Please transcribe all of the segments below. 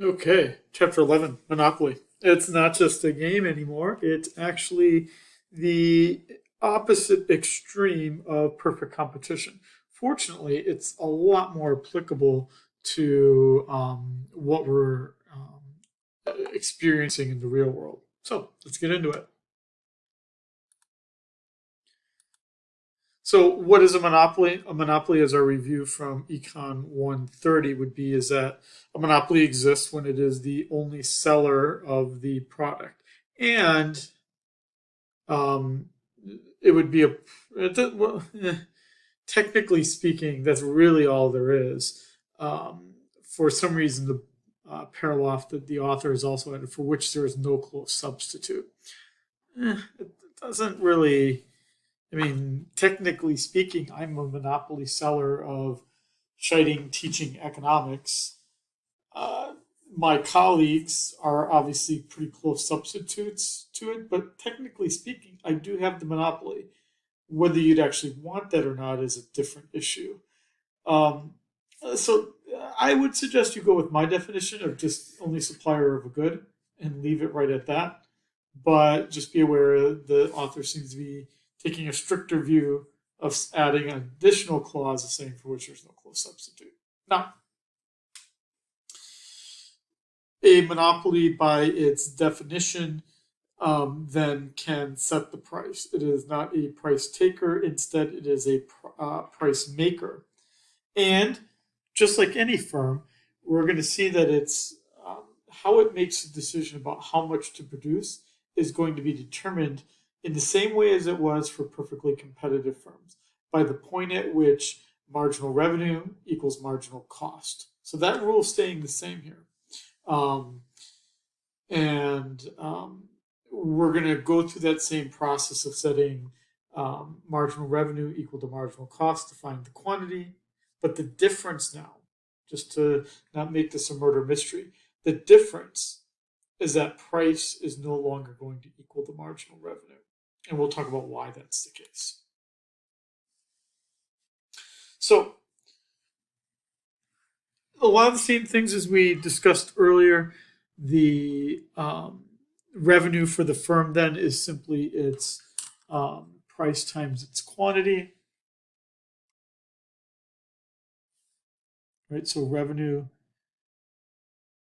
Okay, Chapter 11, Monopoly. It's not just a game anymore, it's actually the opposite extreme of perfect competition. Fortunately, it's a lot more applicable to what we're experiencing in the real world. So let's get into it. So, what is a monopoly? A monopoly, as our review from Econ 130 would be, is that a monopoly exists when it is the only seller of the product. And um, it would be well, technically speaking, that's really all there is. For some reason, the Paraloft that the author has also added, for which there is no close substitute. It doesn't really. I mean, technically speaking, I'm a monopoly seller of Scheiding teaching economics. Uh, my colleagues are obviously pretty close substitutes to it, but technically speaking, I do have the monopoly. Whether you'd actually want that or not is a different issue. Um, so I would suggest you go with my definition of just only supplier of a good and leave it right at that. But just be aware the author seems to be taking a stricter view of adding an additional clause saying for which there's no close substitute. Now, a monopoly, by its definition, then can set the price. It is not a price taker, instead, it is a price maker. And just like any firm, we're going to see that it's how it makes a decision about how much to produce is going to be determined in the same way as it was for perfectly competitive firms, by the point at which marginal revenue equals marginal cost. So that rule is staying the same here. Um, and we're going to go through that same process of setting marginal revenue equal to marginal cost to find the quantity. But the difference now, just to not make this a murder mystery, the difference is that price is no longer going to equal the marginal revenue. And we'll talk about why that's the case. So, a lot of the same things as we discussed earlier. The revenue for the firm then is simply its price times its quantity. Right, so revenue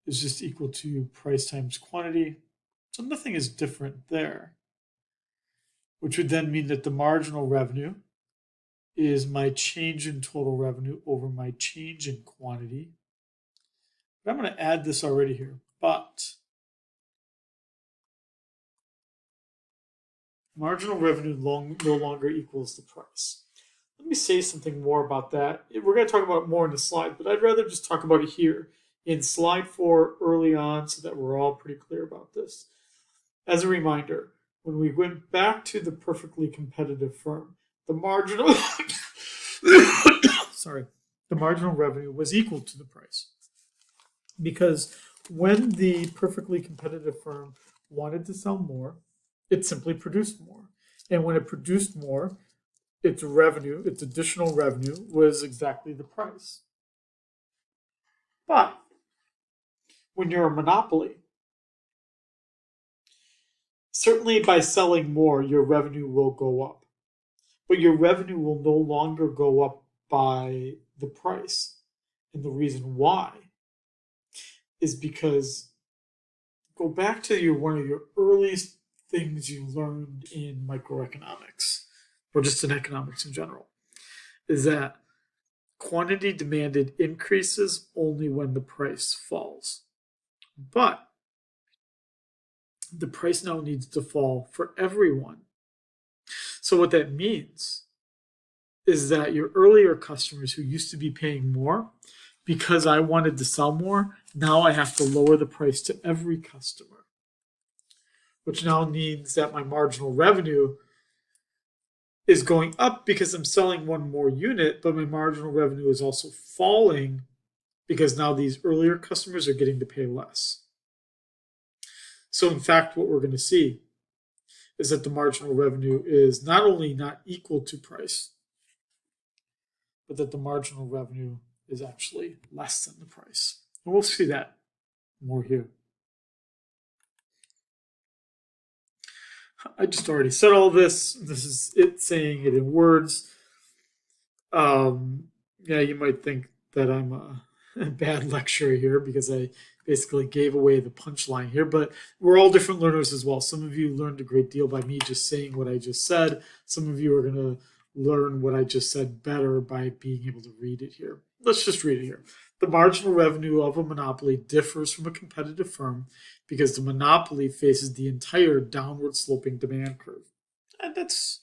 is just equal to price times quantity. So nothing is different there, which would then mean that the marginal revenue is my change in total revenue over my change in quantity. But I'm going to add this already here, but marginal revenue no longer equals the price. Let me say something more about that. We're going to talk about it more in the slide, but I'd rather just talk about it here in slide 4 early on so that we're all pretty clear about this. As a reminder, when we went back to the perfectly competitive firm, the marginal sorry, the marginal revenue was equal to the price. Because when the perfectly competitive firm wanted to sell more, it simply produced more. And when it produced more, its revenue, its additional revenue, was exactly the price. But when you're a monopoly, certainly by selling more, your revenue will go up. But your revenue will no longer go up by the price. And the reason why is because go back to one of your earliest things you learned in microeconomics, or just in economics in general, is that quantity demanded increases only when the price falls. But the price now needs to fall for everyone. So, what that means is that your earlier customers who used to be paying more, because I wanted to sell more, now I have to lower the price to every customer, which now means that my marginal revenue is going up because I'm selling one more unit, but my marginal revenue is also falling because now these earlier customers are getting to pay less. So, in fact, what we're going to see is that the marginal revenue is not only not equal to price, but that the marginal revenue is actually less than the price. And we'll see that more here. I just already said all this. This is it saying it in words. Yeah, you might think that I'm a bad lecturer here because I basically gave away the punchline here, but we're all different learners as well. Some of you learned a great deal by me just saying what I just said. Some of you are going to learn what I just said better by being able to read it here. Let's just read it here. The marginal revenue of a monopoly differs from a competitive firm because the monopoly faces the entire downward sloping demand curve. And that's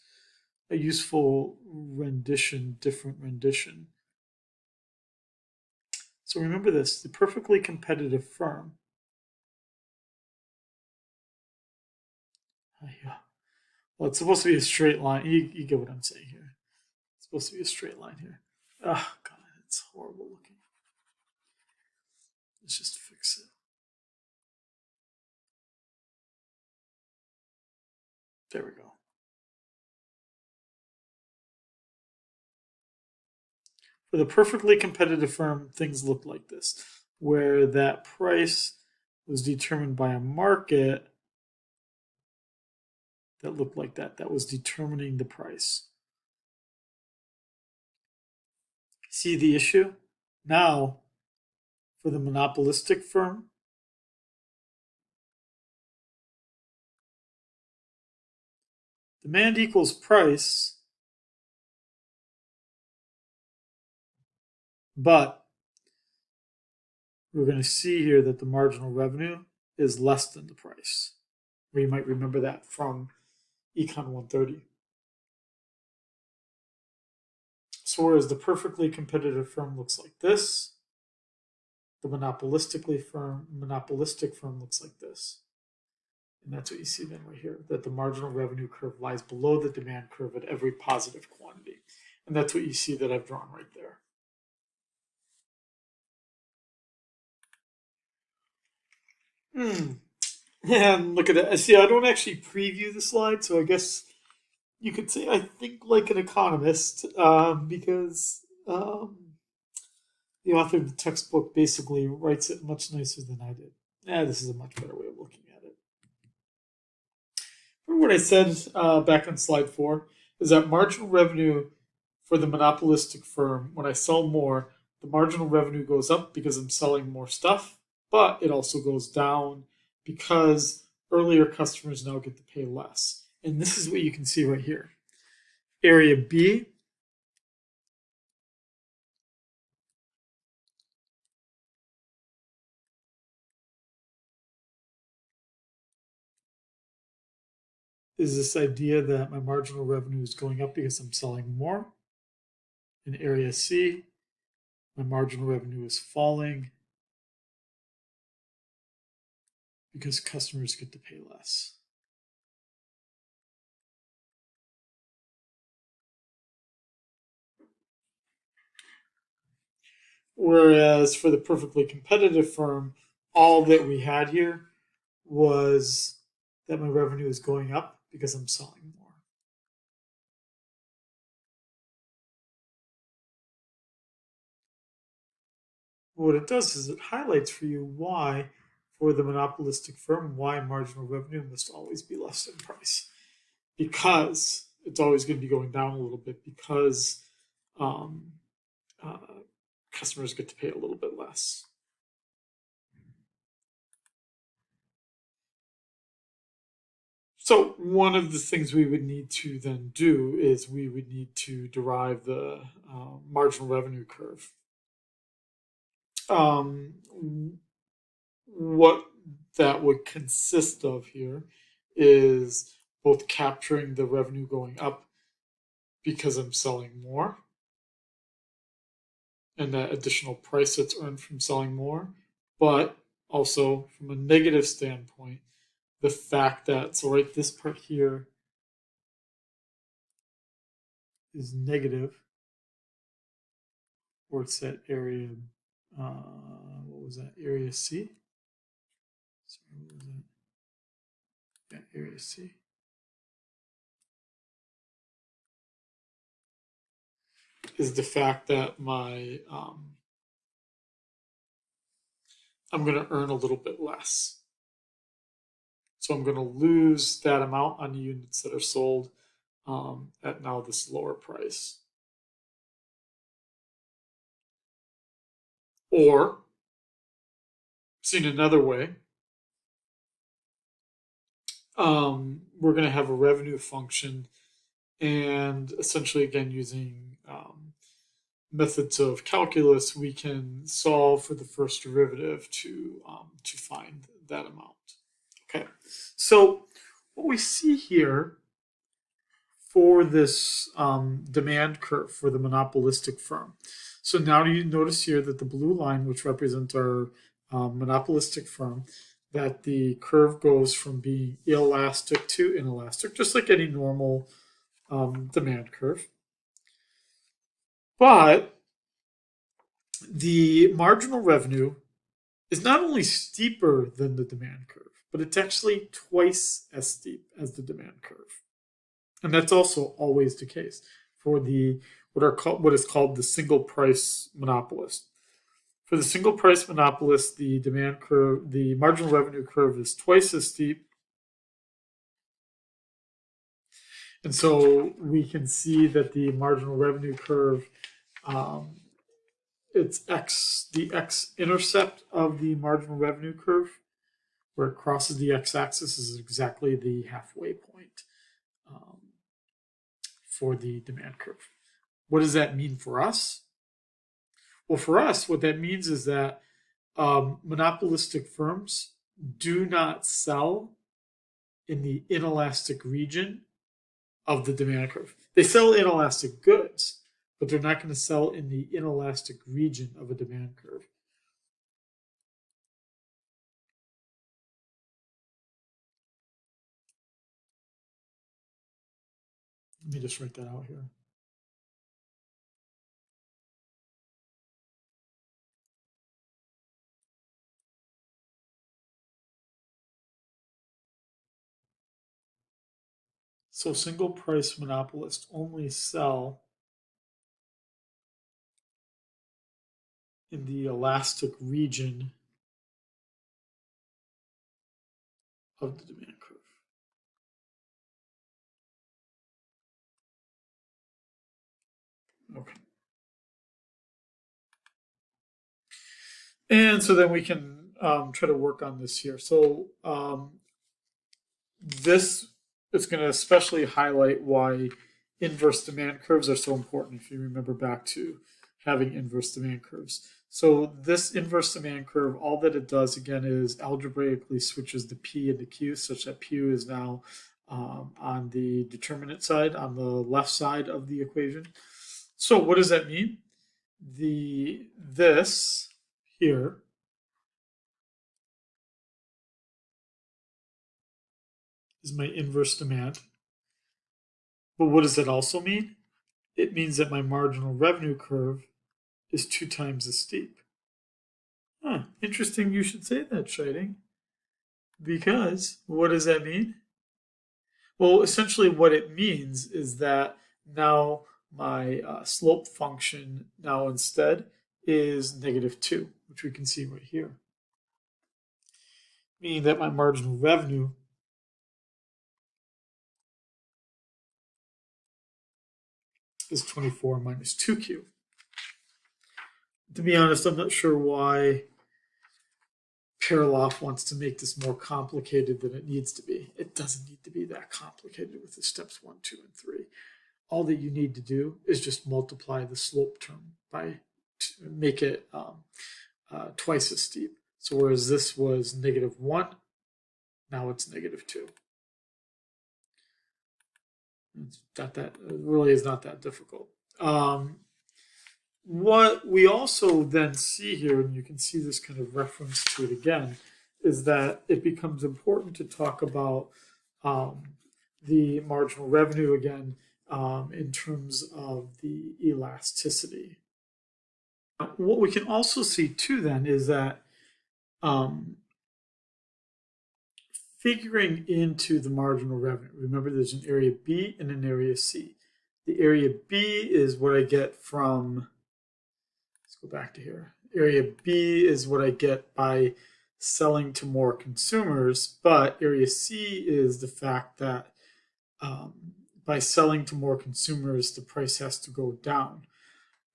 a useful rendition, different rendition. So remember this, the perfectly competitive firm. Yeah. Well, it's supposed to be a straight line. You get what I'm saying here. It's supposed to be a straight line here. Oh, God, it's horrible looking. Let's just fix it. There we go. For the perfectly competitive firm, things look like this, where that price was determined by a market that looked like that. That was determining the price. See the issue? Now, for the monopolistic firm, demand equals price, but we're going to see here that the marginal revenue is less than the price. Or you might remember that from Econ 130. So whereas the perfectly competitive firm looks like this, the monopolistic firm looks like this. And that's what you see then right here, that the marginal revenue curve lies below the demand curve at every positive quantity. And that's what you see that I've drawn right there. And look at that. See, I don't actually preview the slide, so I guess you could say I think like an economist because the author of the textbook basically writes it much nicer than I did. Yeah, this is a much better way of looking at it. Remember what I said back on slide 4 is that marginal revenue for the monopolistic firm, when I sell more, the marginal revenue goes up because I'm selling more stuff, but it also goes down because earlier customers now get to pay less. And this is what you can see right here. Area B is this idea that my marginal revenue is going up because I'm selling more. In area C, my marginal revenue is falling because customers get to pay less. Whereas for the perfectly competitive firm, all that we had here was that my revenue is going up because I'm selling more. What it does is it highlights for you why, for the monopolistic firm, why marginal revenue must always be less than price. Because it's always going to be going down a little bit because um, uh, customers get to pay a little bit less. So one of the things we would need to then do is we would need to derive the marginal revenue curve. What that would consist of here is both capturing the revenue going up because I'm selling more and that additional price that's earned from selling more, but also from a negative standpoint, the fact that, so right, this part here is negative, or it's that area, what was that, area C? Sorry, what was that? Yeah, area C. Is the fact that my I'm going to earn a little bit less. So I'm going to lose that amount on the units that are sold at now this lower price. Or, seen another way, we're going to have a revenue function, and essentially, again, using methods of calculus, we can solve for the first derivative to find that amount. Okay, so what we see here for this demand curve for the monopolistic firm. So now you notice here that the blue line, which represents our monopolistic firm, that the curve goes from being elastic to inelastic, just like any normal demand curve. But the marginal revenue is not only steeper than the demand curve, but it's actually twice as steep as the demand curve. And that's also always the case for the what is called the single price monopolist. For the single price monopolist, the demand curve, the marginal revenue curve is twice as steep. And so we can see that the marginal revenue curve, it's the x-intercept of the marginal revenue curve, where it crosses the x-axis, is exactly the halfway point for the demand curve. What does that mean for us? Well, for us, what that means is that monopolistic firms do not sell in the inelastic region of the demand curve. They sell inelastic goods, but they're not going to sell in the inelastic region of a demand curve. Let me just write that out here. So single price monopolists only sell in the elastic region of the demand curve. Okay. And so then we can try to work on this here. So this is going to especially highlight why inverse demand curves are so important if you remember back to having inverse demand curves. So this inverse demand curve, all that it does again is algebraically switches the P and the Q such that Q is now on the determinant side, on the left side of the equation. So what does that mean? This here is my inverse demand. But what does it also mean? It means that my marginal revenue curve is 2 times as steep. Huh, interesting you should say that, Scheiding. Because what does that mean? Well, essentially what it means is that now my slope function now instead is -2, which we can see right here. Meaning that my marginal revenue is 24 minus 2q. To be honest, I'm not sure why Perloff wants to make this more complicated than it needs to be. It doesn't need to be that complicated with the steps 1, 2, and 3. All that you need to do is just multiply the slope term by make it twice as steep. So whereas this was -1, now it's -2. It's not that, it really is not that difficult. What we also then see here, and you can see this kind of reference to it again, is that it becomes important to talk about the marginal revenue again in terms of the elasticity. What we can also see too then is that figuring into the marginal revenue, remember there's an area B and an area C. The area B is what I get from, let's go back to here, Area B is what I get by selling to more consumers, but area C is the fact that um, by selling to more consumers, the price has to go down.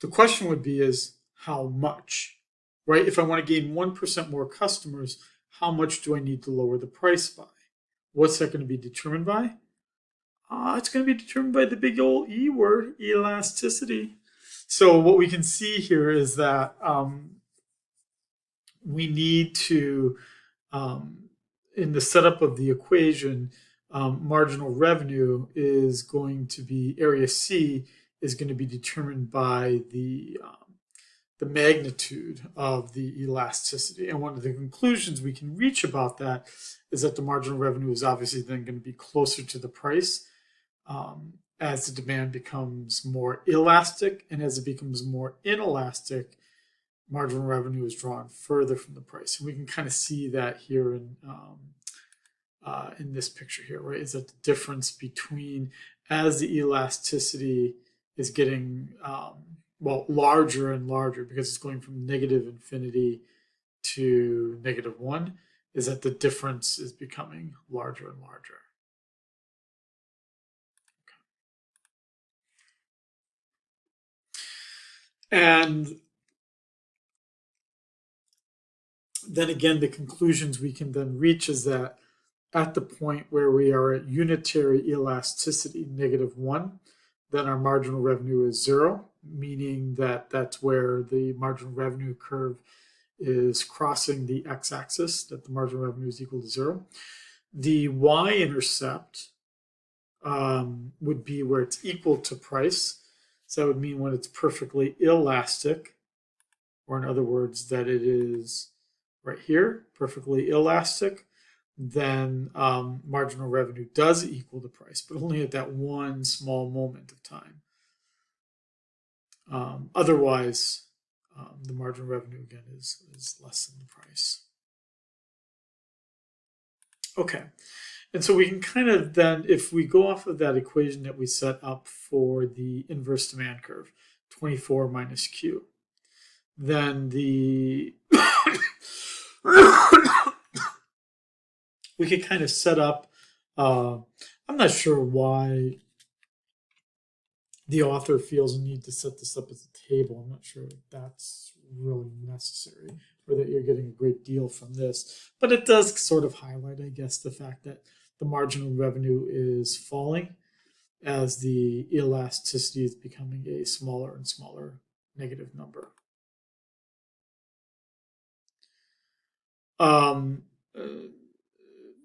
The question would be is how much, right? If I want to gain 1% more customers, how much do I need to lower the price by? What's that going to be determined by? It's going to be determined by the big old E word, elasticity. So what we can see here is that we need to, in the setup of the equation, marginal revenue is going to be, area C is going to be determined by the magnitude of the elasticity. And one of the conclusions we can reach about that is that the marginal revenue is obviously then going to be closer to the price as the demand becomes more elastic, and as it becomes more inelastic, marginal revenue is drawn further from the price. And we can kind of see that here in this picture here, right? Is that the difference between as the elasticity is getting larger and larger because it's going from negative infinity to -1, is that the difference is becoming larger and larger. And then again, the conclusions we can then reach is that at the point where we are at unitary elasticity, -1, then our marginal revenue is 0, meaning that that's where the marginal revenue curve is crossing the x-axis, that the marginal revenue is equal to 0. The y-intercept would be where it's equal to price. So that would mean when it's perfectly elastic, or in other words, that it is right here, perfectly elastic, then marginal revenue does equal the price, but only at that one small moment of time. Otherwise, the marginal revenue again is less than the price. Okay, and so we can kind of then, if we go off of that equation that we set up for the inverse demand curve, 24 minus Q, then the we could kind of set up, I'm not sure why the author feels a need to set this up as a table. I'm not sure if that's really necessary or that you're getting a great deal from this, but it does sort of highlight, I guess, the fact that the marginal revenue is falling as the elasticity is becoming a smaller and smaller negative number.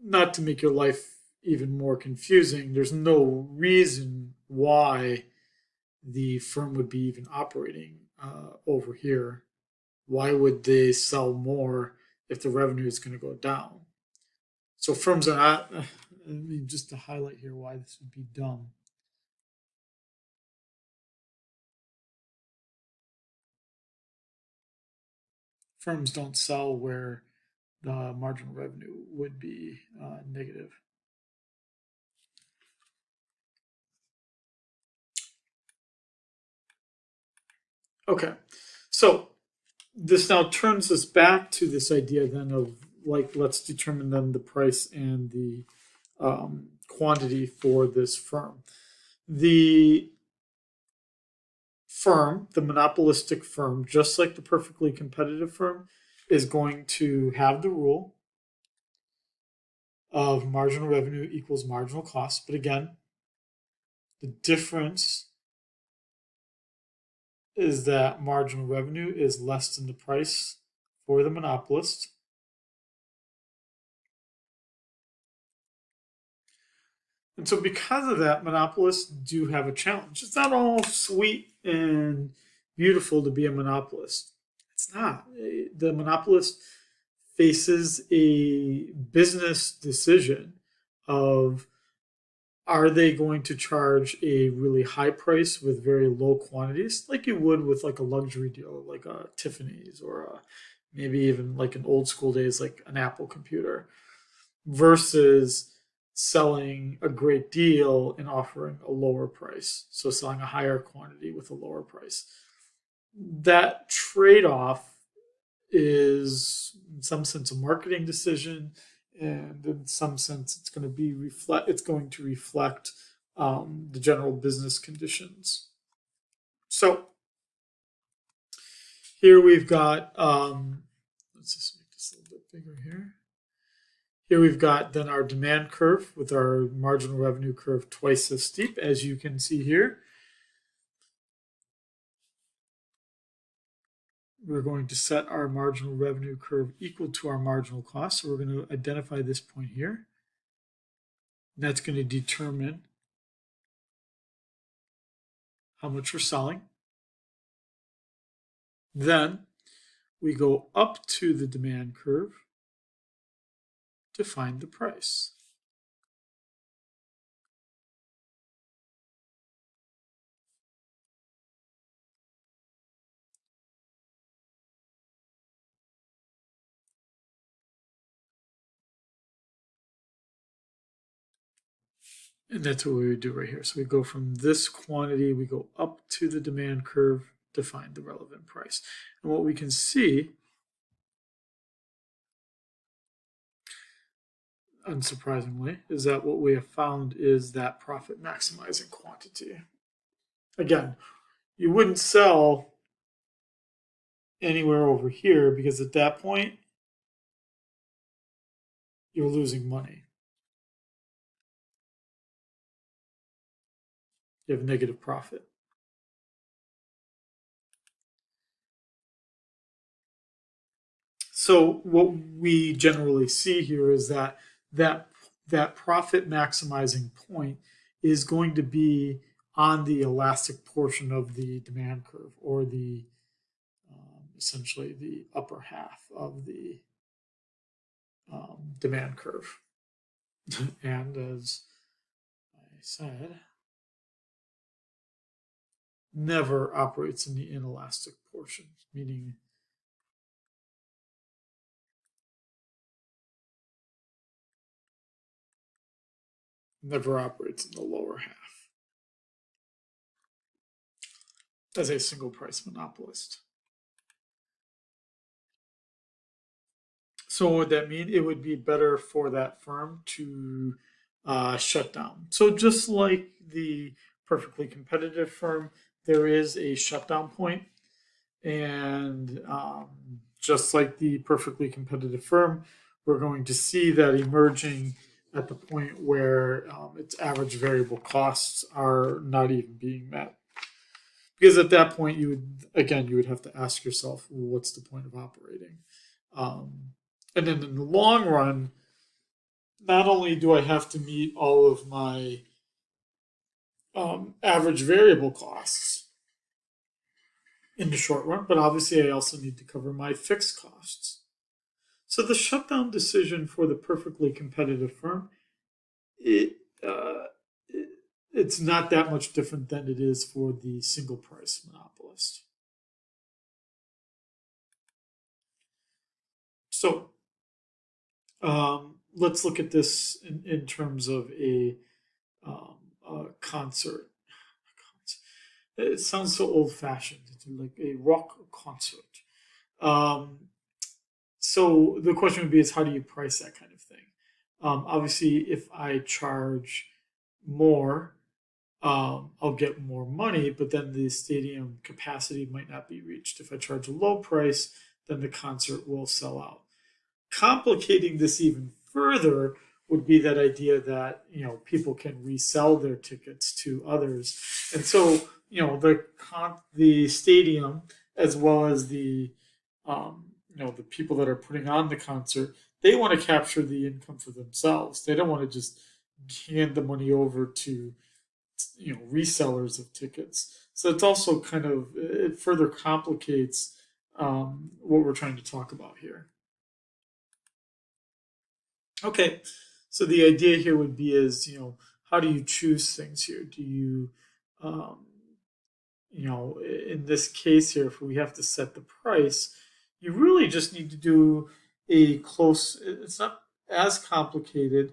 Not to make your life even more confusing, there's no reason why the firm would be even operating over here. Why would they sell more if the revenue is going to go down? So firms are not, I mean, just to highlight here why this would be dumb. Firms don't sell where the marginal revenue would be negative. Okay, so this now turns us back to this idea then of like, let's determine then the price and the quantity for this firm. The firm, the monopolistic firm, just like the perfectly competitive firm, is going to have the rule of marginal revenue equals marginal cost. But again, the difference is that marginal revenue is less than the price for the monopolist. And so because of that, monopolists do have a challenge. It's not all sweet and beautiful to be a monopolist. It's not. The monopolist faces a business decision of, are they going to charge a really high price with very low quantities, like you would with like a luxury deal, like a Tiffany's or maybe even like in old school days, like an Apple computer, versus selling a great deal and offering a lower price. So selling a higher quantity with a lower price. That trade-off is in some sense a marketing decision, and in some sense it's going to be reflect the general business conditions. So here we've got let's just make this a little bit bigger here. Here we've got then our demand curve with our marginal revenue curve twice as steep, as you can see here. We're going to set our marginal revenue curve equal to our marginal cost. So we're going to identify this point here. And that's going to determine how much we're selling. Then we go up to the demand curve to find the price. And that's what we would do right here. So we go from this quantity, we go up to the demand curve to find the relevant price. And what we can see, unsurprisingly, is that what we have found is that profit maximizing quantity. Again, you wouldn't sell anywhere over here because at that point, you're losing money. You have negative profit. So what we generally see here is that profit maximizing point is going to be on the elastic portion of the demand curve, or the essentially the upper half of the demand curve. And as I said, never operates in the inelastic portion, meaning never operates in the lower half as a single price monopolist. So what would that mean? It would be better for that firm to shut down. So just like the perfectly competitive firm, there is a shutdown point. And just like the perfectly competitive firm, we're going to see that emerging at the point where its average variable costs are not even being met. Because at that point, you would have to ask yourself, well, what's the point of operating? And then in the long run, not only do I have to meet all of my average variable costs in the short run, but obviously I also need to cover my fixed costs. So the shutdown decision for the perfectly competitive firm, it's not that much different than it is for the single price monopolist. So let's look at this in terms of a concert. It sounds so old-fashioned. It's like a rock concert. So the question would be: is how do you price that kind of thing? Obviously, if I charge more, I'll get more money, but then the stadium capacity might not be reached. If I charge a low price, then the concert will sell out. Complicating this even further would be that idea that people can resell their tickets to others, and so the stadium, as well as the the people that are putting on the concert, they want to capture the income for themselves. They don't want to just hand the money over to resellers of tickets. So it's also it further complicates what we're trying to talk about here. Okay, so the idea here would be how do you choose things here? Do you in this case here, if we have to set the price, you really just need to do it's not as complicated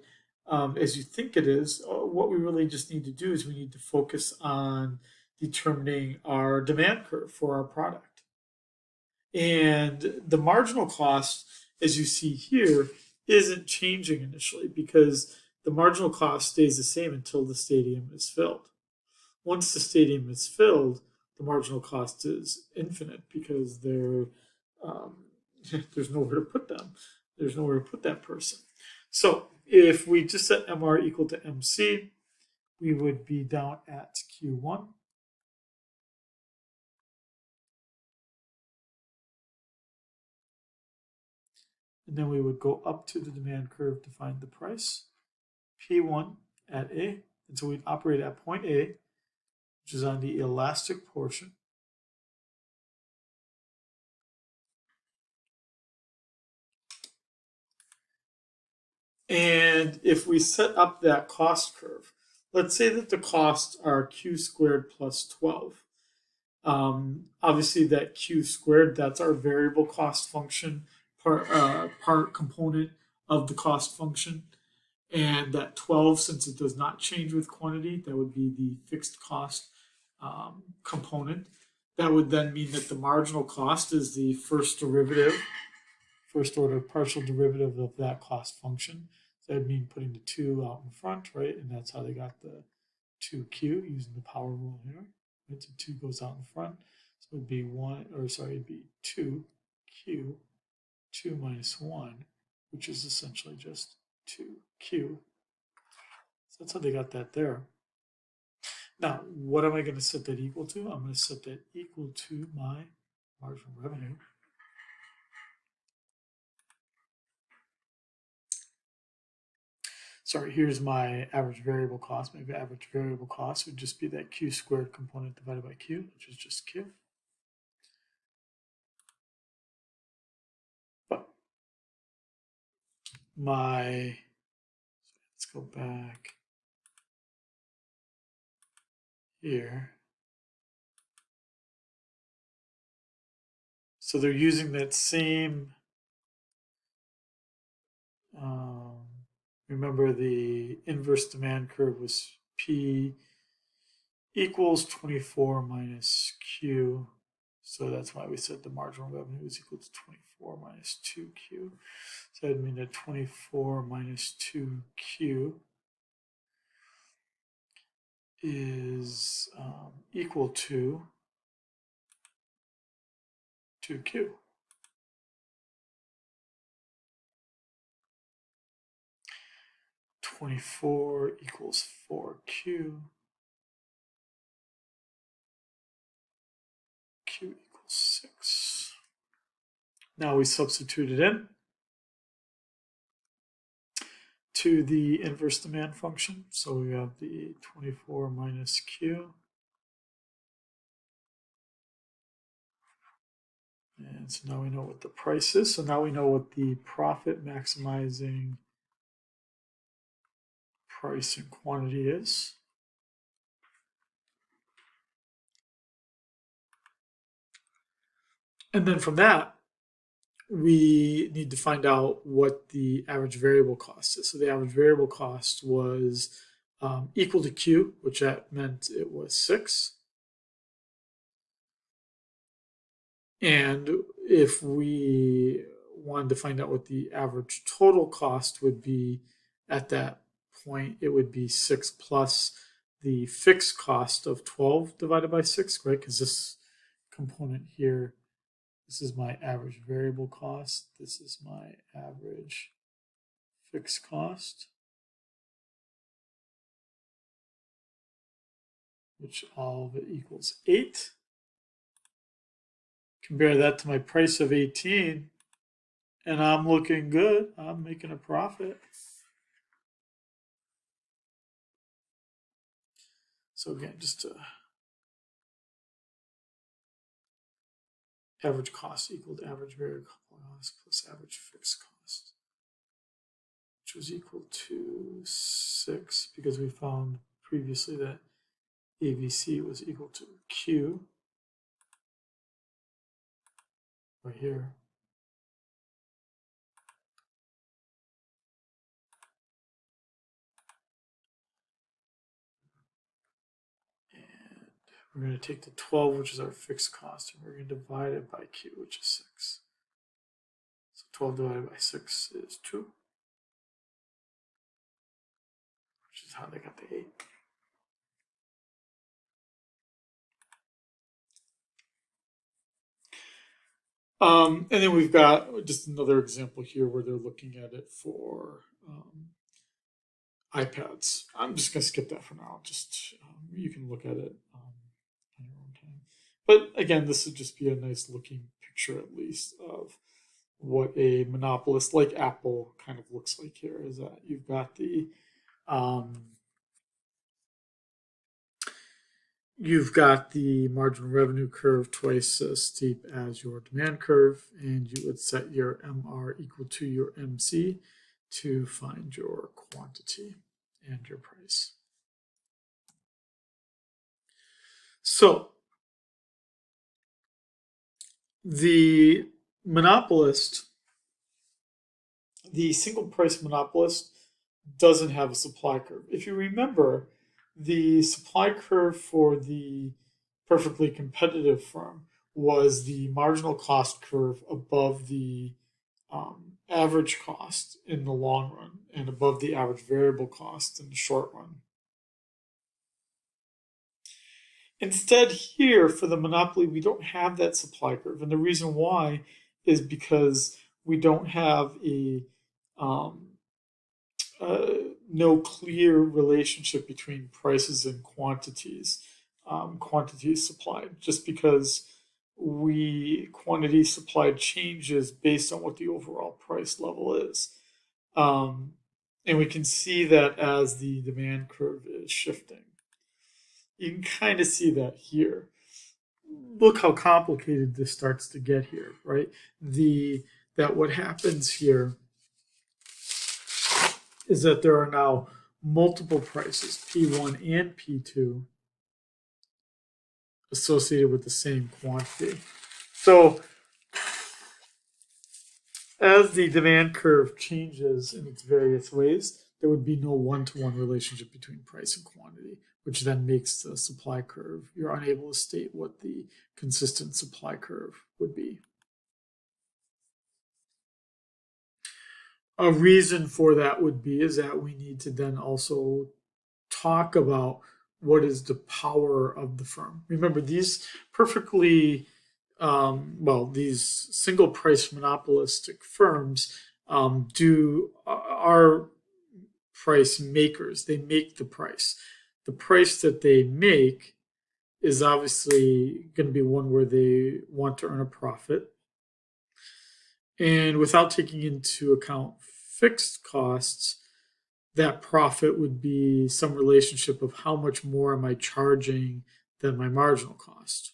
as you think it is. What we really just need to do is we need to focus on determining our demand curve for our product. And the marginal cost, as you see here, isn't changing initially because the marginal cost stays the same until the stadium is filled. Once the stadium is filled, the marginal cost is infinite because um, there's nowhere to put them. There's nowhere to put that person. So if we just set MR equal to MC, we would be down at Q1. And then we would go up to the demand curve to find the price, P1 at A. And so we'd operate at point A, which is on the elastic portion. And if we set up that cost curve, let's say that the costs are Q squared plus 12. Obviously, that Q squared, that's our variable cost function, part component of the cost function. And that 12, since it does not change with quantity, that would be the fixed cost component. That would then mean that the marginal cost is the first order partial derivative of that cost function. So that'd mean putting the 2 out in front, right? And that's how they got the 2q using the power rule here. Right? So 2 goes out in front. So it'd be 2q, 2 minus 1, which is essentially just 2q. So that's how they got that there. Now, what am I going to set that equal to? I'm going to set that equal to my marginal revenue. Sorry, here's my average variable cost. Maybe average variable cost would just be that Q squared component divided by Q, which is just Q. But let's go back here. So they're using that same, remember the inverse demand curve was P equals 24 minus Q. So that's why we said the marginal revenue is equal to 24 minus 2Q. So that'd mean that 24 minus 2Q is equal to 2Q. (24) equals 4Q. Q equals 6. Now we substitute it in to the inverse demand function. So we have the 24 minus Q. And so now we know what the price is. So now we know what the profit maximizing price and quantity is. And then from that, we need to find out what the average variable cost is. So the average variable cost was equal to Q, which that meant it was 6. And if we wanted to find out what the average total cost would be at that point, it would be 6 plus the fixed cost of 12 divided by 6, right? Because this component here, this is my average variable cost. This is my average fixed cost, which all of it equals 8. Compare that to my price of 18, and I'm looking good. I'm making a profit. So again, just average cost equal to average variable cost plus average fixed cost, which was equal to 6 because we found previously that AVC was equal to Q right here. And we're going to take the 12, which is our fixed cost, and we're going to divide it by Q, which is 6. So 12 divided by 6 is 2, which is how they got the 8. And then we've got just another example here where they're looking at it for iPads. I'm just going to skip that for now. Just you can look at it on your own time. But again, this would just be a nice looking picture, at least, of what a monopolist like Apple kind of looks like here. Is that you've got the marginal revenue curve twice as steep as your demand curve, and you would set your MR equal to your MC to find your quantity and your price. So the monopolist, the single price monopolist, doesn't have a supply curve. If you remember, the supply curve for the perfectly competitive firm was the marginal cost curve above the average cost in the long run and above the average variable cost in the short run. Instead, here for the monopoly, we don't have that supply curve. And the reason why is because we don't have no clear relationship between prices and quantities supplied, just because quantity supplied changes based on what the overall price level is. And we can see that as the demand curve is shifting. You can kind of see that here. Look how complicated this starts to get here, right? That what happens here is that there are now multiple prices, P1 and P2, associated with the same quantity. So as the demand curve changes in its various ways, there would be no one-to-one relationship between price and quantity, which then makes the supply curve, you're unable to state what the consistent supply curve would be. A reason for that would be is that we need to then also talk about what is the power of the firm. Remember, these perfectly these single price monopolistic firms are price makers. They make the price. The price that they make is obviously going to be one where they want to earn a profit. And without taking into account fixed costs, that profit would be some relationship of how much more am I charging than my marginal cost.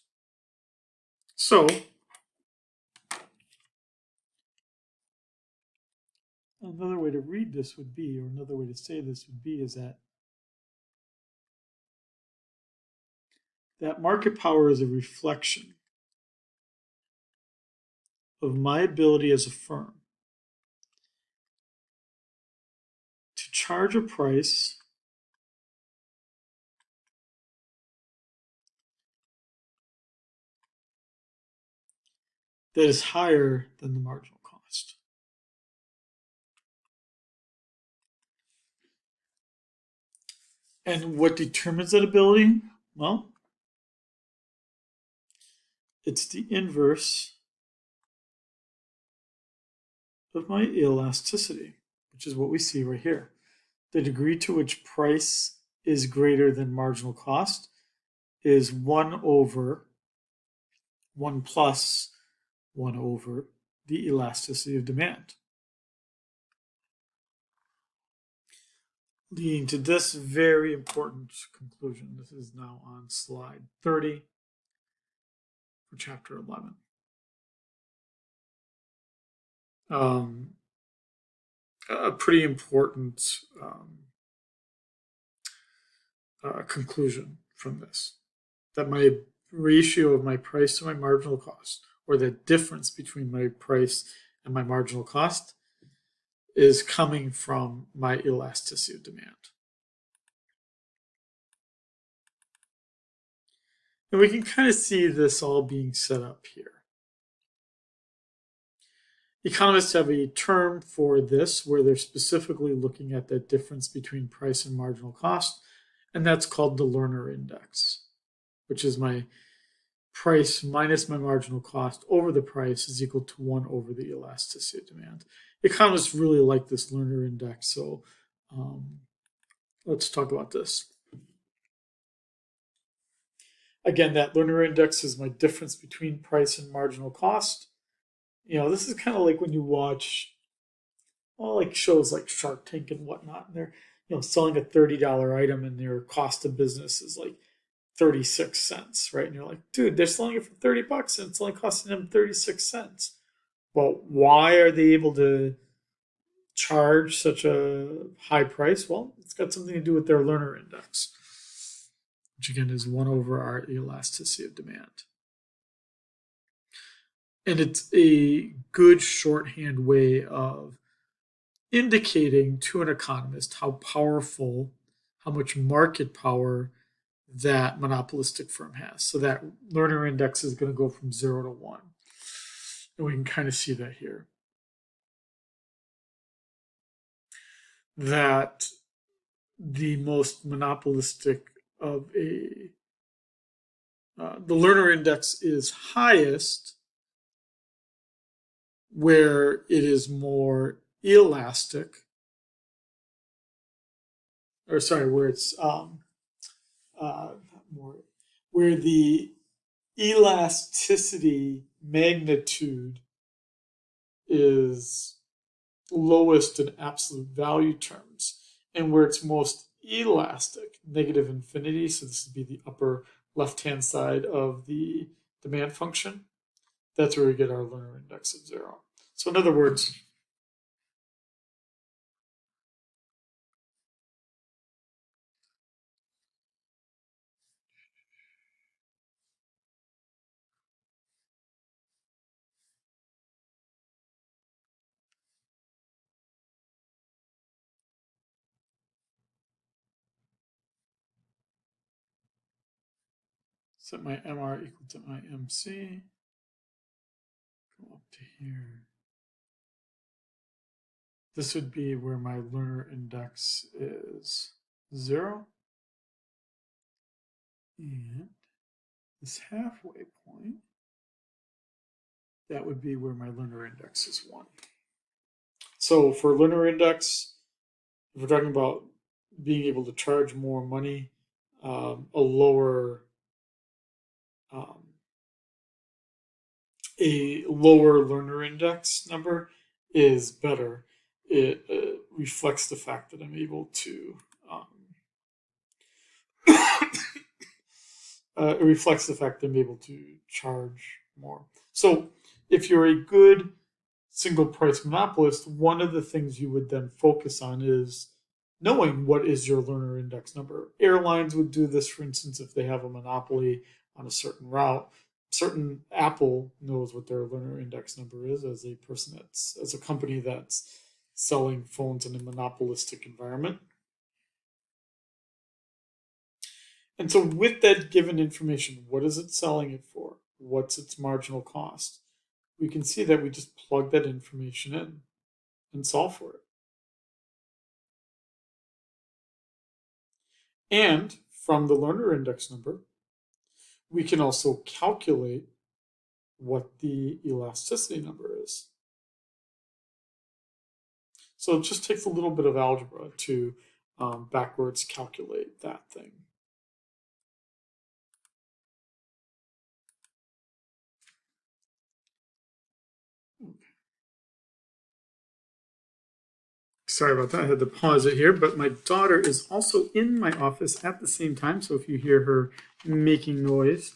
So another way to read this would be, or another way to say this would be, is that market power is a reflection of my ability as a firm to charge a price that is higher than the marginal cost. And what determines that ability? Well, it's the inverse of my elasticity, which is what we see right here. The degree to which price is greater than marginal cost is 1 over 1 plus 1 over the elasticity of demand. Leading to this very important conclusion. This is now on slide 30 for chapter 11. A pretty important conclusion from this, that my ratio of my price to my marginal cost, or the difference between my price and my marginal cost, is coming from my elasticity of demand. And we can kind of see this all being set up here. Economists have a term for this where they're specifically looking at that difference between price and marginal cost, and that's called the Lerner index, which is my price minus my marginal cost over the price is equal to 1 over the elasticity of demand. Economists really like this Lerner index, so let's talk about this. Again, that Lerner index is my difference between price and marginal cost. This is kind of like when you watch, like shows like Shark Tank and whatnot, and they're, selling a $30 item and their cost of business is like 36 cents, right? And you're like, dude, they're selling it for $30 and it's only costing them 36 cents. Well, why are they able to charge such a high price? Well, it's got something to do with their Lerner index, which again is 1 over our elasticity of demand. And it's a good shorthand way of indicating to an economist how powerful, how much market power that monopolistic firm has. So that Lerner index is going to go from 0 to 1. And we can kind of see that here. That the most monopolistic of the Lerner index is highest where it is more elastic, or sorry, where it's where the elasticity magnitude is lowest in absolute value terms, and where it's most elastic, negative infinity, so this would be the upper left-hand side of the demand function, that's where we get our Lerner index of 0. So in other words, set my MR equal to my MC, go up to here. This would be where my Lerner index is 0. And this halfway point, that would be where my Lerner index is 1. So for Lerner index, if we're talking about being able to charge more money, a lower Lerner index number is better. It reflects the fact that I'm able to it reflects the fact that I'm able to charge more. So if you're a good single price monopolist, one of the things you would then focus on is knowing what is your Lerner index number. Airlines would do this, for instance, if they have a monopoly on a certain route. Certain Apple knows what their Lerner index number is as a company that's selling phones in a monopolistic environment. And so with that given information, what is it selling it for? What's its marginal cost? We can see that we just plug that information in and solve for it. And from the Lerner index number, we can also calculate what the elasticity number is. So it just takes a little bit of algebra to backwards calculate that thing. Sorry about that. I had to pause it here, but my daughter is also in my office at the same time. So if you hear her making noise,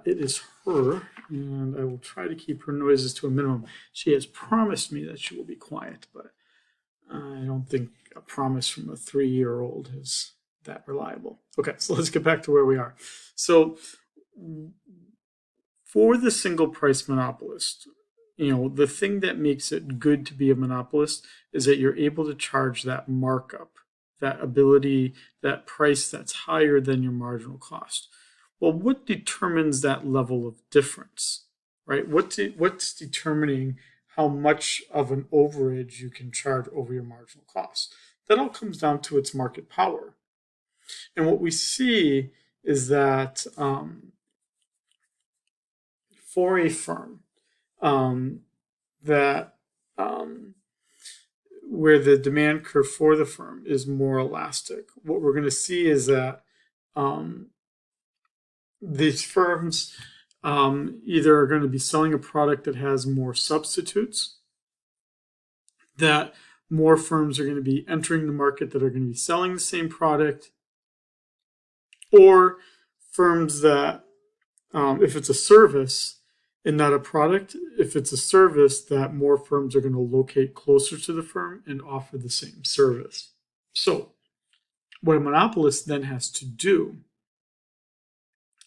it is her, and I will try to keep her noises to a minimum. She has promised me that she will be quiet, but I don't think a promise from a 3-year-old is that reliable. Okay, so let's get back to where we are. So for the single price monopolist, the thing that makes it good to be a monopolist is that you're able to charge that markup, that ability, that price that's higher than your marginal cost. Well, what determines that level of difference, right? What's determining how much of an overage you can charge over your marginal cost? That all comes down to its market power. And what we see is that for a firm that where the demand curve for the firm is more elastic, what we're going to see is that these firms either are going to be selling a product that has more substitutes, that more firms are going to be entering the market that are going to be selling the same product, or firms that, if it's a service and not a product, if it's a service, that more firms are going to locate closer to the firm and offer the same service. So, what a monopolist then has to do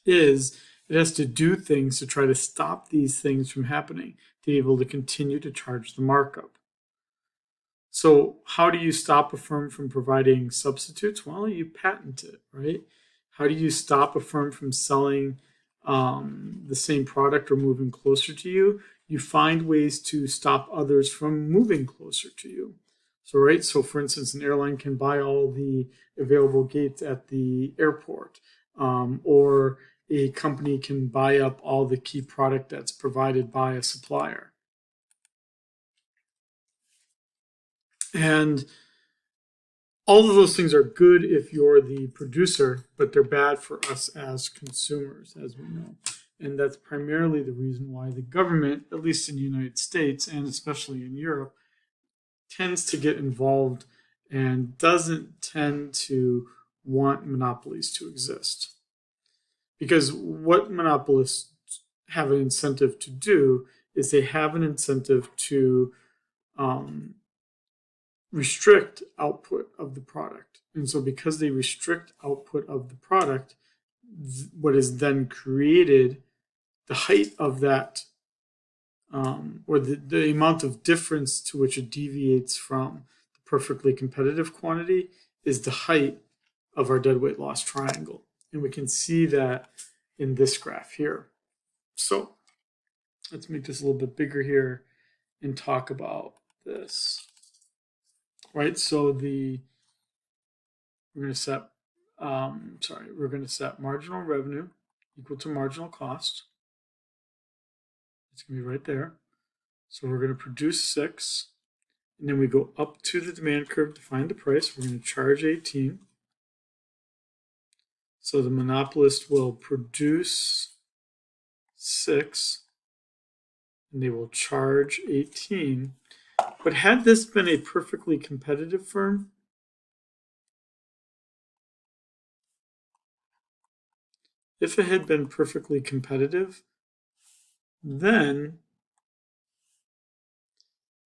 is it has to do things to try to stop these things from happening, to be able to continue to charge the markup. So, how do you stop a firm from providing substitutes? Well, you patent it, right? How do you stop a firm from selling the same product or moving closer to you? You find ways to stop others from moving closer to you. So, right, so for instance, an airline can buy all the available gates at the airport, or a company can buy up all the key product that's provided by a supplier. And all of those things are good if you're the producer, but they're bad for us as consumers, as we know. And that's primarily the reason why the government, at least in the United States and especially in Europe, tends to get involved and doesn't tend to want monopolies to exist. Because what monopolists have an incentive to do is they have an incentive to restrict output of the product. And so because they restrict output of the product, what is then created, the height of that, or the amount of difference to which it deviates from the perfectly competitive quantity, is the height of our deadweight loss triangle. And we can see that in this graph here. So let's make this a little bit bigger here and talk about this. Right, so we're going to set marginal revenue equal to marginal cost. It's going to be right there. So we're going to produce 6, and then we go up to the demand curve to find the price. We're going to charge 18. So the monopolist will produce 6, and they will charge 18. But had this been a perfectly competitive firm, if it had been perfectly competitive, then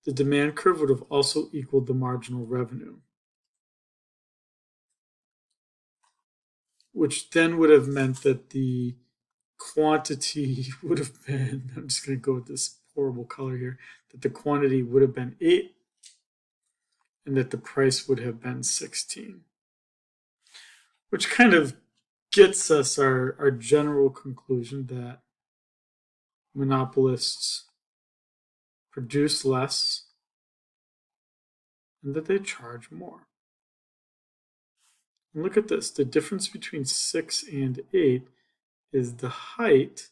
the demand curve would have also equaled the marginal revenue, which then would have meant that the quantity would have been, I'm just going to go with this horrible color here, that the quantity would have been 8 and that the price would have been 16, which kind of gets us our general conclusion that monopolists produce less and that they charge more. And look at this, the difference between 6 and 8 is the height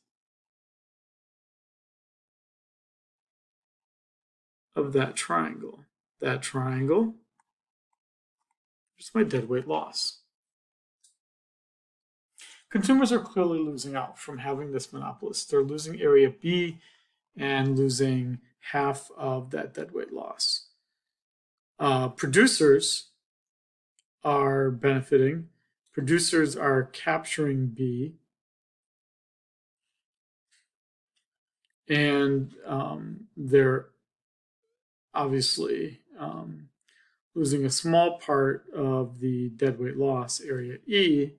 of that triangle. That triangle is my deadweight loss. Consumers are clearly losing out from having this monopolist. They're losing area B and losing half of that deadweight loss. Producers are benefiting. Producers are capturing B. And they're obviously losing a small part of the deadweight loss, area E.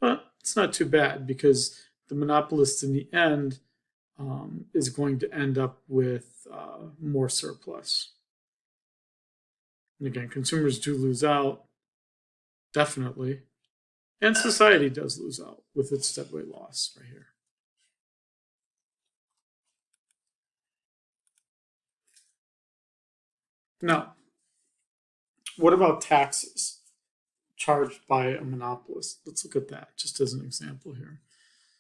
But it's not too bad because the monopolist in the end is going to end up with more surplus. And again, consumers do lose out, definitely. And society does lose out with its deadweight loss right here. Now, what about taxes charged by a monopolist? Let's look at that just as an example here.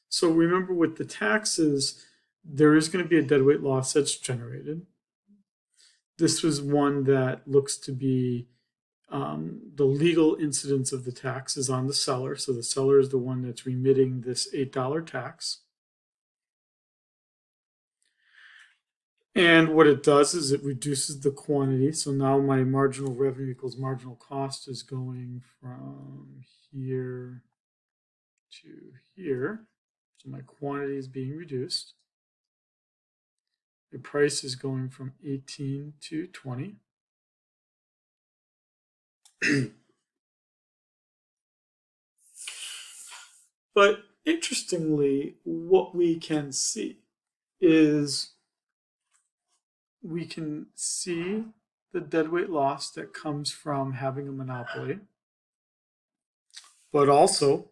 So remember, with the taxes, there is going to be a deadweight loss that's generated. This was one that looks to be the legal incidence of the tax is on the seller. So the seller is the one that's remitting this $8 tax. And what it does is it reduces the quantity. So now my marginal revenue equals marginal cost is going from here to here. So my quantity is being reduced. The price is going from 18 to 20. But interestingly, what we can see is we can see the deadweight loss that comes from having a monopoly. But also,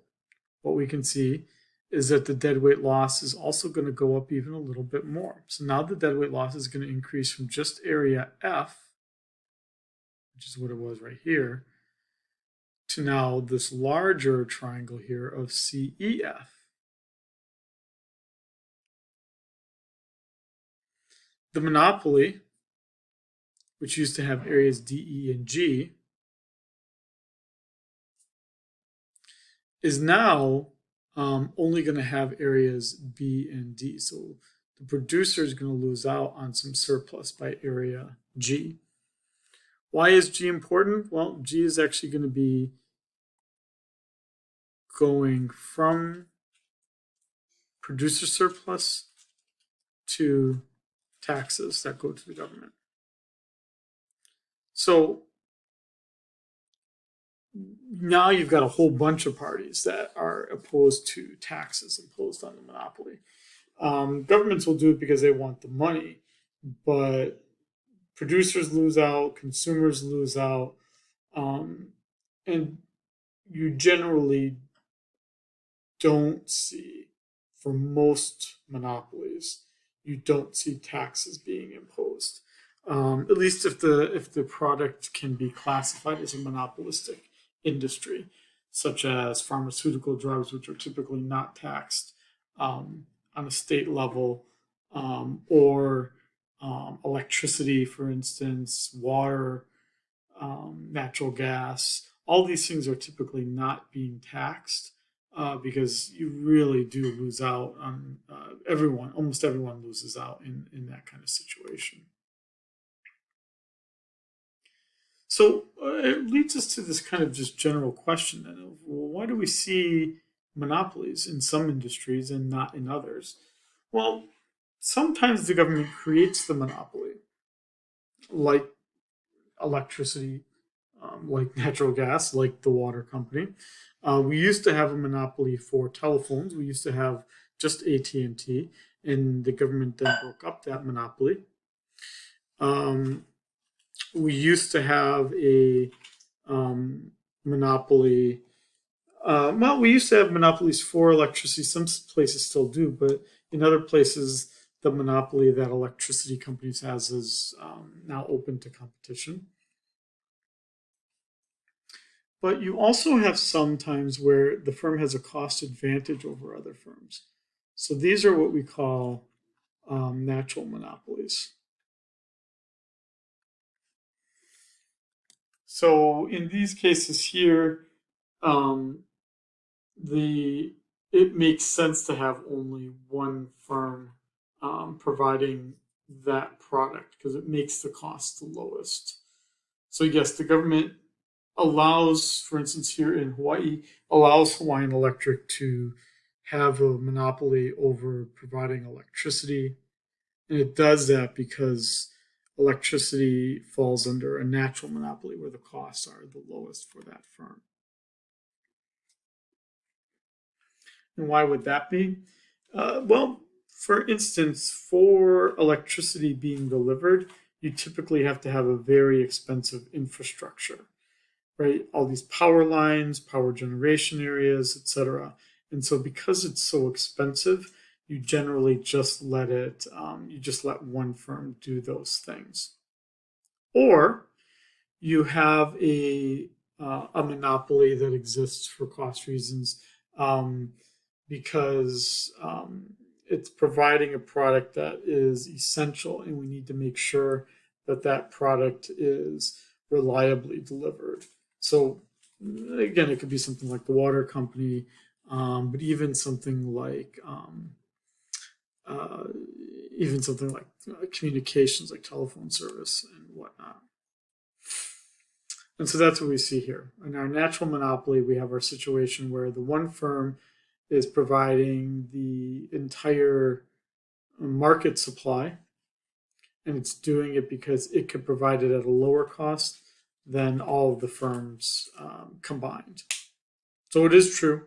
what we can see is that the deadweight loss is also going to go up even a little bit more. So now the deadweight loss is going to increase from just area F, which is what it was right here, to now this larger triangle here of CEF. The monopoly, which used to have areas D, E, and G, is now only going to have areas B and D. So the producer is going to lose out on some surplus by area G. Why is G important? Well, G is actually going to be going from producer surplus to taxes that go to the government. So now you've got a whole bunch of parties that are opposed to taxes imposed on the monopoly. Governments will do it because they want the money, but producers lose out, consumers lose out, and you generally don't see, for most monopolies, you don't see taxes being imposed. At least if the product can be classified as a monopolistic industry, such as pharmaceutical drugs, which are typically not taxed on a state level, or electricity, for instance, water, natural gas. All these things are typically not being taxed because you really do lose out on almost everyone loses out in that kind of situation. So it leads us to this kind of just general question then of, well, why do we see monopolies in some industries and not in others? Well, sometimes the government creates the monopoly, like electricity, like natural gas, like the water company. We used to have a monopoly for telephones. We used to have just AT&T, and the government then broke up that monopoly. We used to have a monopoly. Well, we used to have monopolies for electricity. Some places still do, but in other places, the monopoly that electricity companies has is now open to competition. But you also have some times where the firm has a cost advantage over other firms. So these are what we call natural monopolies. So in these cases here, it makes sense to have only one firm providing that product because it makes the cost the lowest. So yes, the government allows, for instance, here in Hawaii, allows Hawaiian Electric to have a monopoly over providing electricity. And it does that because electricity falls under a natural monopoly where the costs are the lowest for that firm. And why would that be? Well, for instance, for electricity being delivered, you typically have to have a very expensive infrastructure, right? All these power lines, power generation areas, etc. And so because it's so expensive, you generally just let one firm do those things. Or you have a monopoly that exists for cost reasons, because it's providing a product that is essential, and we need to make sure that that product is reliably delivered. So again, it could be something like the water company, but uh, even something like communications, like telephone service and whatnot. And so that's what we see here. In our natural monopoly, we have our situation where the one firm is providing the entire market supply, and it's doing it because it could provide it at a lower cost than all of the firms combined. So it is true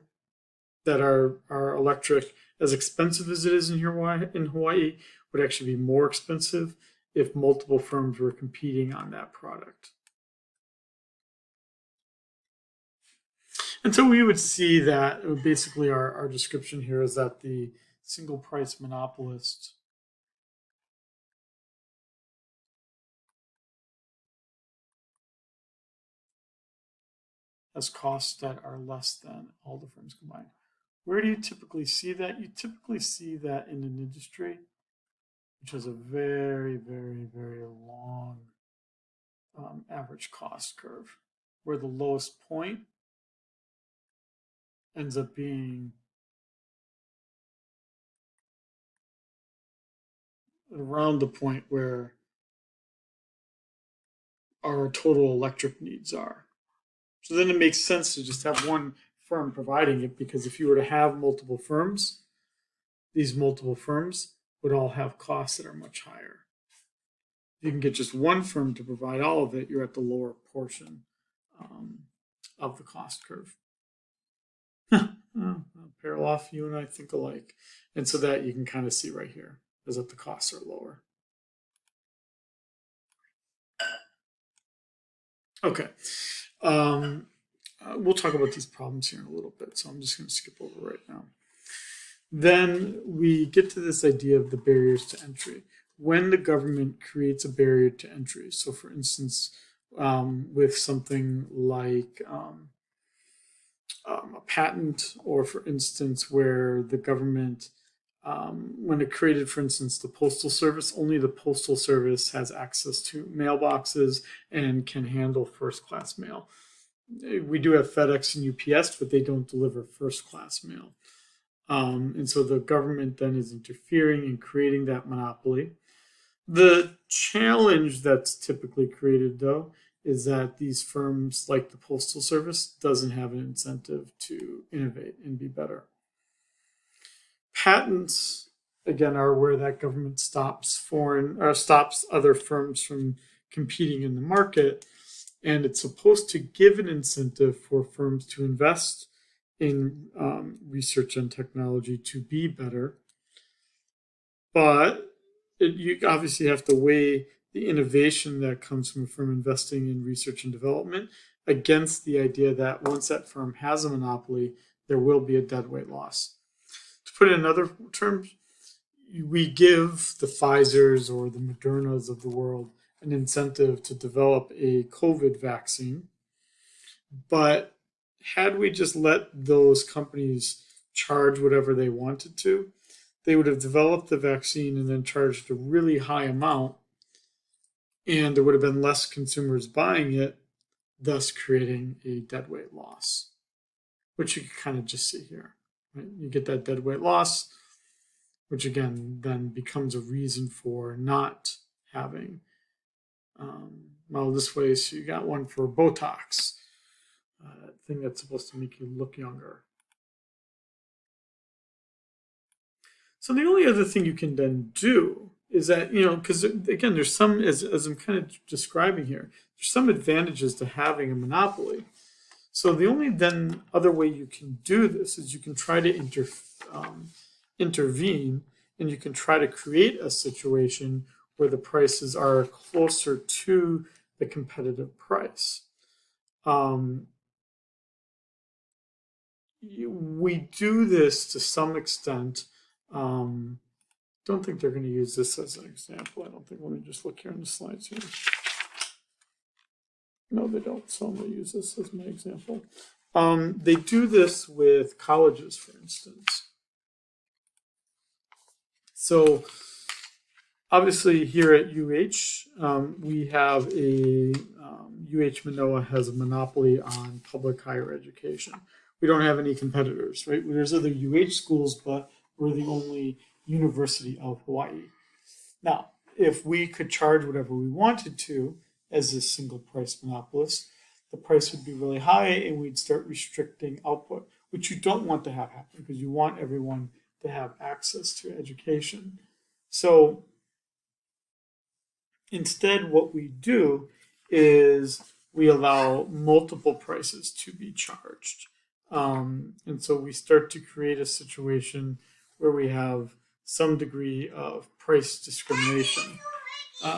that our electric, as expensive as it is in Hawaii, would actually be more expensive if multiple firms were competing on that product. And so we would see that basically our description here is that the single price monopolist has costs that are less than all the firms combined. Where do you typically see that? You typically see that in an industry which has a very, very, very long average cost curve, where the lowest point ends up being around the point where our total electric needs are. So then it makes sense to just have one firm providing it, because if you were to have multiple firms, these multiple firms would all have costs that are much higher. If you can get just one firm to provide all of it, you're at the lower portion of the cost curve. Parallel, you and I think alike. And so that you can kind of see right here is that the costs are lower. Okay. We'll talk about these problems here in a little bit, so I'm just going to skip over right now. Then we get to this idea of the barriers to entry. When the government creates a barrier to entry, so for instance, with something like a patent, or for instance, where the government, when it created, for instance, the Postal Service, only the Postal Service has access to mailboxes and can handle first class mail. We do have FedEx and UPS, but they don't deliver first class mail. And so the government then is interfering and creating that monopoly. The challenge that's typically created, though, is that these firms, like the Postal Service, doesn't have an incentive to innovate and be better. Patents, again, are where that government stops other firms from competing in the market, and it's supposed to give an incentive for firms to invest in research and technology to be better. But you obviously have to weigh the innovation that comes from a firm investing in research and development against the idea that once that firm has a monopoly, there will be a deadweight loss. To put it in other terms, we give the Pfizers or the Modernas of the world an incentive to develop a COVID vaccine. But had we just let those companies charge whatever they wanted to, they would have developed the vaccine and then charged a really high amount, and there would have been less consumers buying it, thus creating a deadweight loss, which you can kind of just see here. Right? You get that deadweight loss, which again then becomes a reason for not having, this way. So you got one for Botox, thing that's supposed to make you look younger. So the only other thing you can then do is that, because again, there's some, as I'm kind of describing here, there's some advantages to having a monopoly. So the only then other way you can do this is you can try to intervene, and you can try to create a situation where the prices are closer to the competitive price. Um, we do this to some extent. Don't think they're going to use this as an example. I don't think. Let me just look here in the slides here. No, they don't. So I'm going to use this as my example. They do this with colleges, for instance. So obviously here at we have UH Manoa has a monopoly on public higher education. We don't have any competitors, right? There's other UH schools, but we're the only University of Hawaii. Now, if we could charge whatever we wanted to as a single price monopolist, the price would be really high and we'd start restricting output, which you don't want to have happen because you want everyone to have access to education. So instead, what we do is we allow multiple prices to be charged. And so we start to create a situation where we have some degree of price discrimination.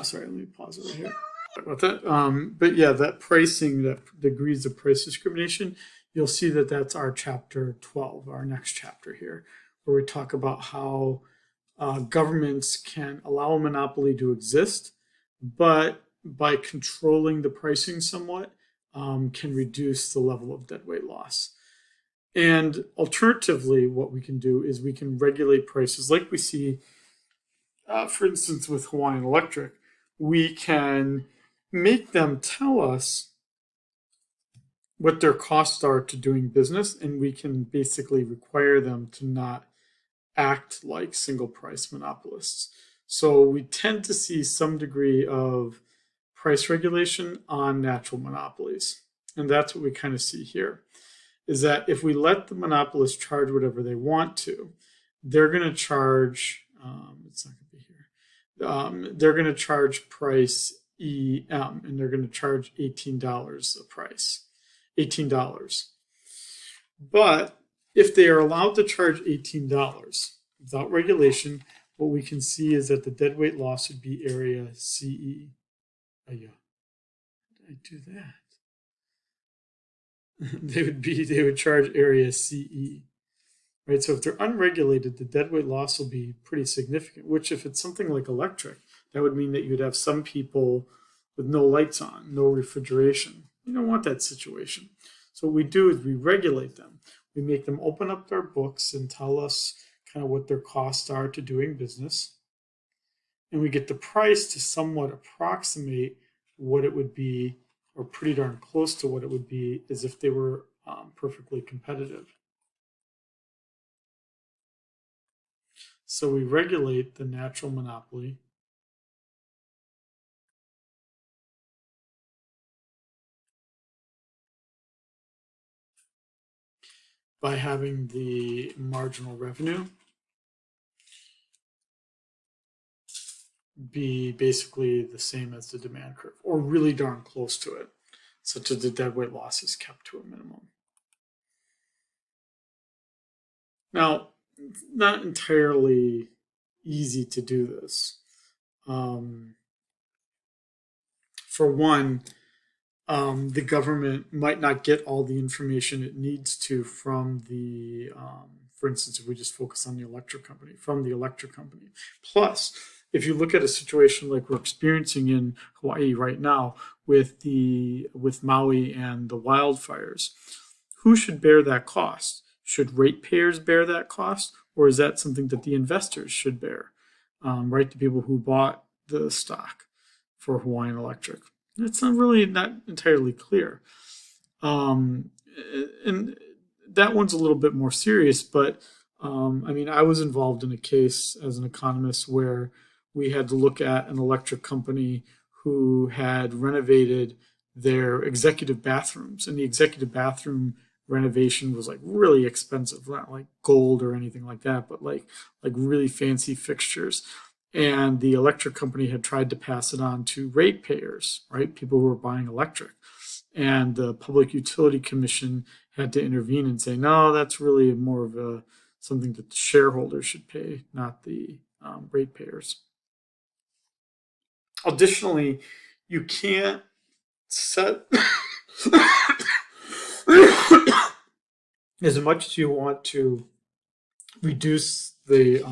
Sorry, let me pause it right here. About that. But yeah, that pricing, that degrees of price discrimination, you'll see that that's our chapter 12, our next chapter here, where we talk about how governments can allow a monopoly to exist, but by controlling the pricing somewhat, can reduce the level of deadweight loss. And alternatively, what we can do is we can regulate prices like we see, for instance, with Hawaiian Electric. We can make them tell us what their costs are to doing business, and we can basically require them to not act like single price monopolists. So we tend to see some degree of price regulation on natural monopolies. And that's what we kind of see here, is that if we let the monopolists charge whatever they want to, they're going to charge, it's not going to be here, they're going to charge price EM, and they're going to charge $18 a price, $18. But if they are allowed to charge $18 without regulation, what we can see is that the deadweight loss would be area CE. Oh yeah, how did I do that? they would charge area CE. Right? So if they're unregulated, the deadweight loss will be pretty significant, which if it's something like electric, that would mean that you'd have some people with no lights on, no refrigeration. You don't want that situation. So what we do is we regulate them. We make them open up their books and tell us kind of what their costs are to doing business. And we get the price to somewhat approximate what it would be, or pretty darn close to what it would be, as if they were perfectly competitive. So we regulate the natural monopoly by having the marginal revenue be basically the same as the demand curve, or really darn close to it, such that the deadweight loss is kept to a minimum. Now, it's not entirely easy to do this. For one, the government might not get all the information it needs to from the, for instance, if we just focus on the electric company, from the electric company. Plus, if you look at a situation like we're experiencing in Hawaii right now with Maui and the wildfires, who should bear that cost? Should ratepayers bear that cost, or is that something that the investors should bear? Right, the people who bought the stock for Hawaiian Electric. It's not entirely clear. And that one's a little bit more serious, but I mean, I was involved in a case as an economist where we had to look at an electric company who had renovated their executive bathrooms, and the executive bathroom renovation was like really expensive, not like gold or anything like that, but like really fancy fixtures. And the electric company had tried to pass it on to ratepayers, right? People who were buying electric. And the Public Utility Commission had to intervene and say, no, that's really more of something that the shareholders should pay, not the ratepayers. Additionally, you can't set as much as you want to reduce the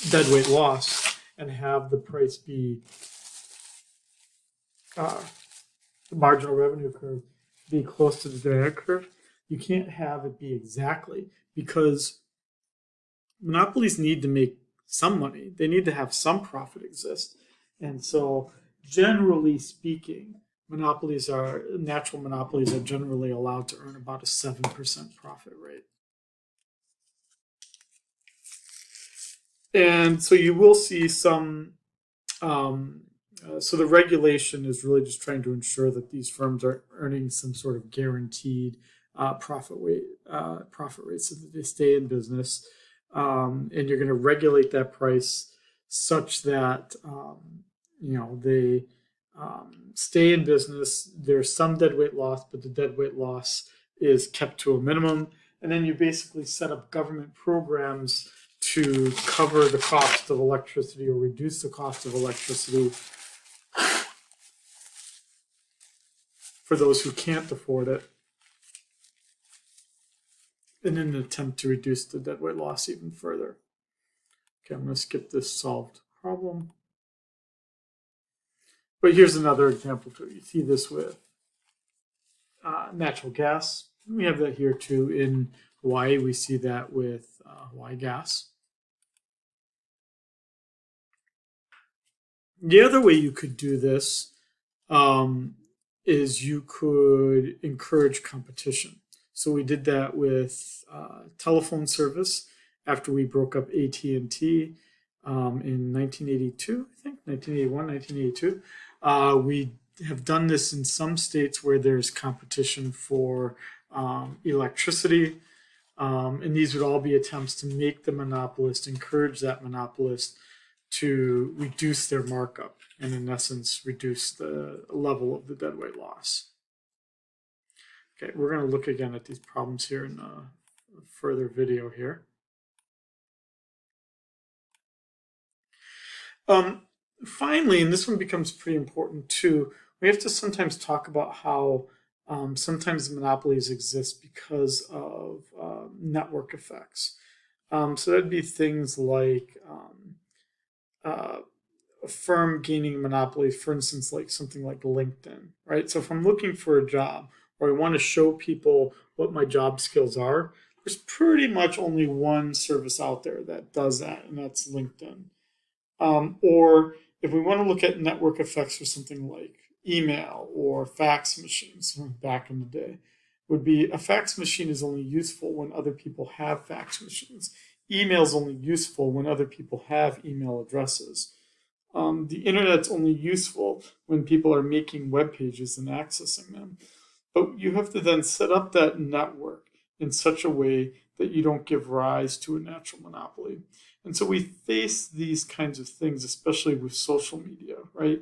deadweight loss and have the price be the marginal revenue curve be close to the demand curve, you can't have it be exactly, because monopolies need to make some money. They need to have some profit exist. And so, generally speaking, natural monopolies are generally allowed to earn about a 7% profit rate. And so you will see some, so the regulation is really just trying to ensure that these firms are earning some sort of guaranteed profit rates so that they stay in business. And you're going to regulate that price such that they stay in business. There's some deadweight loss, but the deadweight loss is kept to a minimum. And then you basically set up government programs to cover the cost of electricity or reduce the cost of electricity for those who can't afford it, in an attempt to reduce the deadweight loss even further. Okay, I'm going to skip this solved problem. But here's another example too. You see this with natural gas. We have that here too in Hawaii. We see that with Hawaii Gas. The other way you could do this is you could encourage competition. So we did that with telephone service after we broke up AT&T in 1982, I think, 1981, 1982. We have done this in some states where there's competition for electricity. And these would all be attempts to make the monopolist, encourage that monopolist to reduce their markup and, in essence, reduce the level of the deadweight loss. Okay, we're going to look again at these problems here in a further video here. Finally, and this one becomes pretty important too, we have to sometimes talk about how sometimes monopolies exist because of network effects. So that'd be things like a firm gaining a monopoly, for instance, like something like LinkedIn, right? So if I'm looking for a job or I want to show people what my job skills are, there's pretty much only one service out there that does that, and that's LinkedIn. Or if we want to look at network effects for something like email or fax machines back in the day, would be a fax machine is only useful when other people have fax machines. Email is only useful when other people have email addresses. The internet's only useful when people are making web pages and accessing them. But you have to then set up that network in such a way that you don't give rise to a natural monopoly. And so we face these kinds of things, especially with social media, right?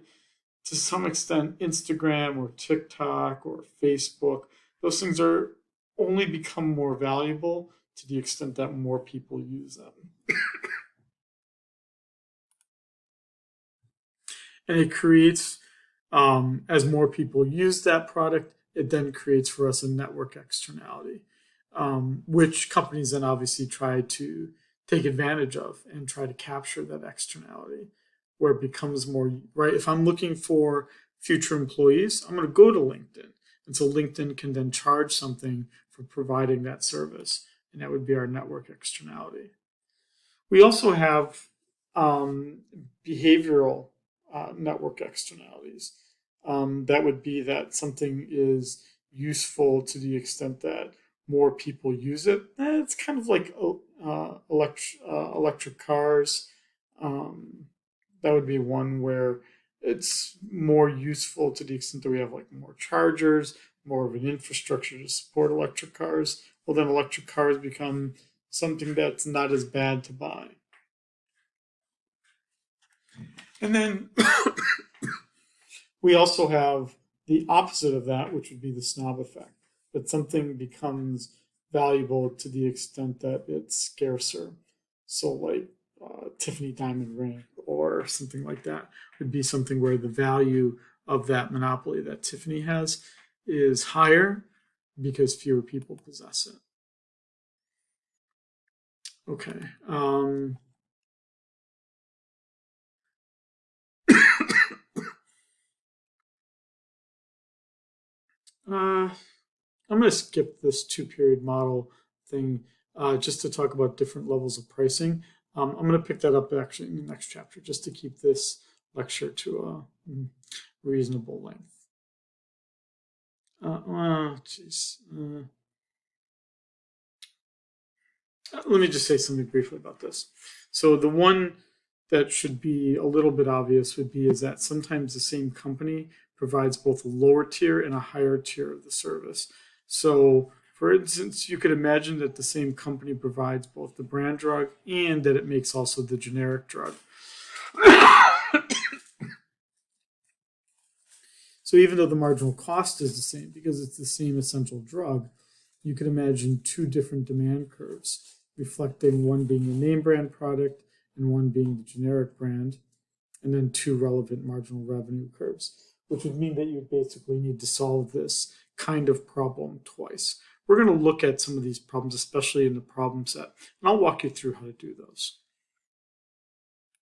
To some extent, Instagram or TikTok or Facebook, those things are only become more valuable to the extent that more people use them. And it creates, as more people use that product, it then creates for us a network externality, which companies then obviously try to take advantage of and try to capture that externality, where it becomes more, right? If I'm looking for future employees, I'm going to go to LinkedIn. And so LinkedIn can then charge something for providing that service. And that would be our network externality. We also have behavioral network externalities. That would be that something is useful to the extent that more people use it. It's kind of like electric cars. That would be one where it's more useful to the extent that we have like more chargers, more of an infrastructure to support electric cars. Well, then electric cars become something that's not as bad to buy. And then we also have the opposite of that, which would be the snob effect, that something becomes valuable to the extent that it's scarcer. So like Tiffany diamond ring or something like that would be something where the value of that monopoly that Tiffany has is higher because fewer people possess it. Okay. I'm going to skip this 2 period model thing just to talk about different levels of pricing. I'm going to pick that up actually in the next chapter just to keep this lecture to a reasonable length. Let me just say something briefly about this. So the one that should be a little bit obvious would be is that sometimes the same company provides both a lower tier and a higher tier of the service. So for instance, you could imagine that the same company provides both the brand drug and that it makes also the generic drug. So even though the marginal cost is the same because it's the same essential drug, you could imagine 2 different demand curves, reflecting one being the name brand product and one being the generic brand, and then 2 relevant marginal revenue curves, which would mean that you basically need to solve this kind of problem twice. We're going to look at some of these problems, especially in the problem set, and I'll walk you through how to do those.